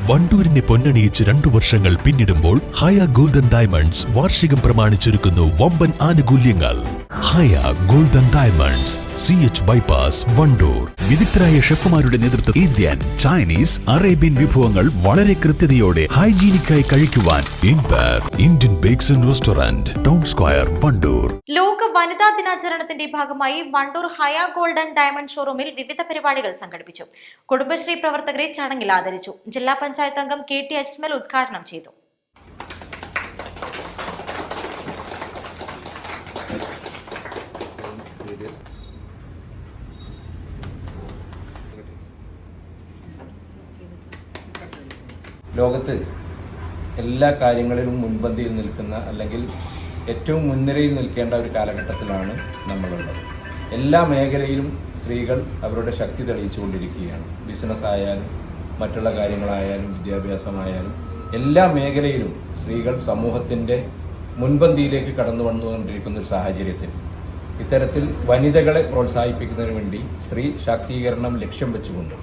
വണ്ടൂരിനെ പൊന്നണിയിച്ച് 2 വർഷങ്ങൾ പിന്നിടുമ്പോൾ ഹയ golden diamonds വാർഷികം പ്രമാണിച്ചൊരുക്കുന്നു വമ്പൻ ആനുകൂല്യങ്ങൾ. Haya golden diamonds, CH bypass, Wandoor. വിദഗ്ധരായ ഷെഫുമാരുടെ നേതൃത്വത്തിൽ ഇന്ത്യൻ, ചൈനീസ്, അറേബ്യൻ വിഭവങ്ങൾ വളരെ കൃത്യതയോടെ ഹൈജീനിക്കായി കഴിക്കുവാൻ Indian bakes and restaurant, town square, Wandoor. ലോക വനിതാ ദിനാചരണത്തിന്റെ ഭാഗമായി വണ്ടൂർ ഹയ ഗോൾഡൻ ഡയമണ്ട് ഷോറൂമിൽ വിവിധ പരിപാടികൾ സംഘടിപ്പിച്ചു. കുടുംബശ്രീ പ്രവർത്തകരെ ചടങ്ങിൽ ആദരിച്ചു. ജില്ലാ പഞ്ചായത്ത് അംഗം KT അജ്മൽ ഉദ്ഘാടനം ചെയ്തു. ലോകത്ത് എല്ലാ കാര്യങ്ങളിലും മുൻപന്തിയിൽ നിൽക്കുന്ന അല്ലെങ്കിൽ ഏറ്റവും മുൻനിരയിൽ നിൽക്കേണ്ട ഒരു കാലഘട്ടത്തിലാണ് നമ്മളുള്ളത്. എല്ലാ മേഖലയിലും സ്ത്രീകൾ അവരുടെ ശക്തി തെളിയിച്ചുകൊണ്ടിരിക്കുകയാണ്. ബിസിനസ് ആയാലും മറ്റുള്ള കാര്യങ്ങളായാലും വിദ്യാഭ്യാസമായാലും എല്ലാ മേഖലയിലും സ്ത്രീകൾ സമൂഹത്തിൻ്റെ മുൻപന്തിയിലേക്ക് കടന്നു വന്നുകൊണ്ടിരിക്കുന്ന ഒരു സാഹചര്യത്തിൽ ഇത്തരത്തിൽ വനിതകളെ പ്രോത്സാഹിപ്പിക്കുന്നതിന് വേണ്ടി സ്ത്രീ ശാക്തീകരണം ലക്ഷ്യം വെച്ചുകൊണ്ട്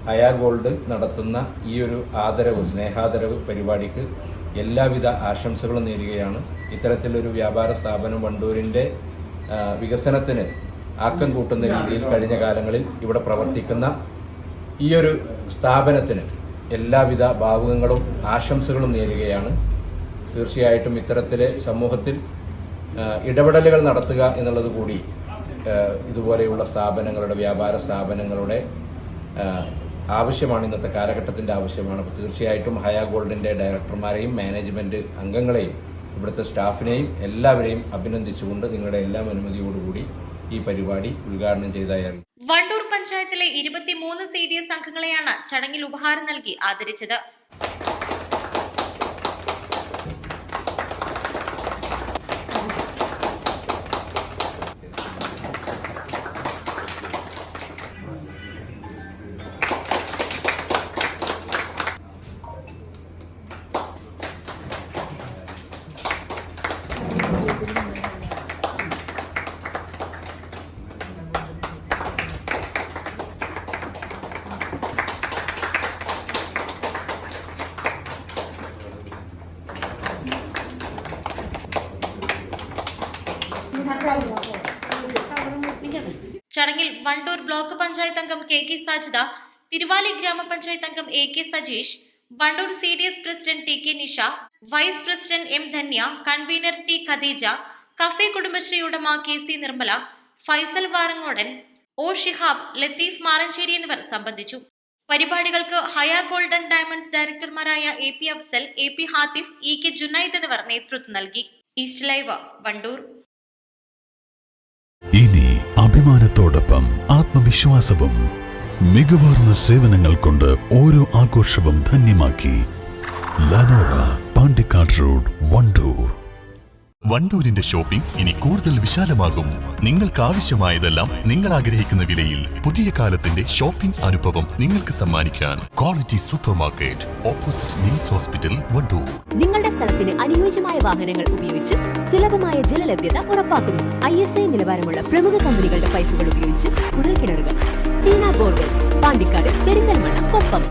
ഹയ ഗോൾഡ് നടത്തുന്ന ഈ ഒരു സ്നേഹാദരവ് പരിപാടിക്ക് എല്ലാവിധ ആശംസകളും നേരുകയാണ്. ഇത്തരത്തിലൊരു വ്യാപാര സ്ഥാപനം വണ്ടൂരിൻ്റെ വികസനത്തിന് ആക്കം കൂട്ടുന്ന രീതിയിൽ കഴിഞ്ഞ കാലങ്ങളിൽ ഇവിടെ പ്രവർത്തിക്കുന്ന ഈ ഒരു സ്ഥാപനത്തിന് എല്ലാവിധ ഭാവുകങ്ങളും ആശംസകളും നേരുകയാണ്. തീർച്ചയായിട്ടും ഇത്തരത്തിലെ സമൂഹത്തിൽ ഇടപെടലുകൾ നടത്തുക എന്നുള്ളത് കൂടി ഇതുപോലെയുള്ള സ്ഥാപനങ്ങളുടെ വ്യാപാര സ്ഥാപനങ്ങളുടെ ആവശ്യമാണ്, ഇന്നത്തെ കാലഘട്ടത്തിൻ്റെ ആവശ്യമാണ്. അപ്പോൾ തീർച്ചയായിട്ടും ഹയ ഗോൾഡിൻ്റെ ഡയറക്ടർമാരെയും മാനേജ്മെൻറ്റ് അംഗങ്ങളെയും ഇവിടുത്തെ സ്റ്റാഫിനെയും എല്ലാവരെയും അഭിനന്ദിച്ചുകൊണ്ട് നിങ്ങളുടെ എല്ലാം അനുമതിയോടുകൂടി ഈ പരിപാടി ഉദ്ഘാടനം ചെയ്തതായി അറിയിച്ചു. വണ്ടൂർ പഞ്ചായത്തിലെ 23 CDS അംഗങ്ങളെയാണ് ചടങ്ങിൽ ഉപഹാരം നൽകി ആദരിച്ചത്. ചടങ്ങിൽ വണ്ടൂർ ബ്ലോക്ക് പഞ്ചായത്ത് അംഗം KK സാജിദ, തിരുവാലി ഗ്രാമപഞ്ചായത്ത് അംഗം AK Sajeesh, Wandoor CDS president TK Nisha, vice president M Dhanya, convener T Khadeeja, cafe Kudumbashree ഉടമ KC നിർമ്മല, ഫൈസൽ വാറങ്ങോടൻ, O ഷിഹാബ്, ലത്തീഫ് മാറഞ്ചേരി എന്നിവർ സംബന്ധിച്ചു. പരിപാടികൾക്ക് ഹയ ഗോൾഡൻ ഡയമണ്ട്സ് ഡയറക്ടർമാരായ AP Afsal, AP Hathif, EK Junaid എന്നിവർ നേതൃത്വം നൽകി. East live, Wandoor. ഇനി അഭിമാനത്തോടൊപ്പം ആത്മവിശ്വാസവും മികവാർന്ന സേവനങ്ങൾ കൊണ്ട് ഓരോ ആഘോഷവും ധന്യമാക്കി. ലനോറ, പാണ്ടിക്കാട് റോഡ്, വണ്ടൂർ. വണ്ടൂരിന്റെ ഷോപ്പിംഗ് ഇനി കൂടുതൽ വിശാലമാകും. നിങ്ങൾക്ക് ആവശ്യമായതെല്ലാം നിങ്ങൾ ആഗ്രഹിക്കുന്ന വിലയിൽ പുതിയ കാലത്തിന്റെ ഷോപ്പിംഗ് അനുഭവം നിങ്ങൾക്ക് സമ്മാനിക്കാൻ quality super market, opposite NIMS hospital, Wandoor. നിങ്ങളുടെ സ്ഥലത്തിന് അനുയോജ്യമായ വാഹനങ്ങൾ ഉപയോഗിച്ച് സുലഭമായ ജലലഭ്യത ഉറപ്പാക്കുന്നു. ISI നിലവാരമുള്ള പ്രമുഖ കമ്പനികളുടെ പൈപ്പുകൾ ഉപയോഗിച്ച് കുഴൽക്കിണറുകൾ, ടീന ബോർവെൽസ്, പാണ്ടിക്കാട്, പെരിന്തൽമണ്ണ, കൊപ്പം.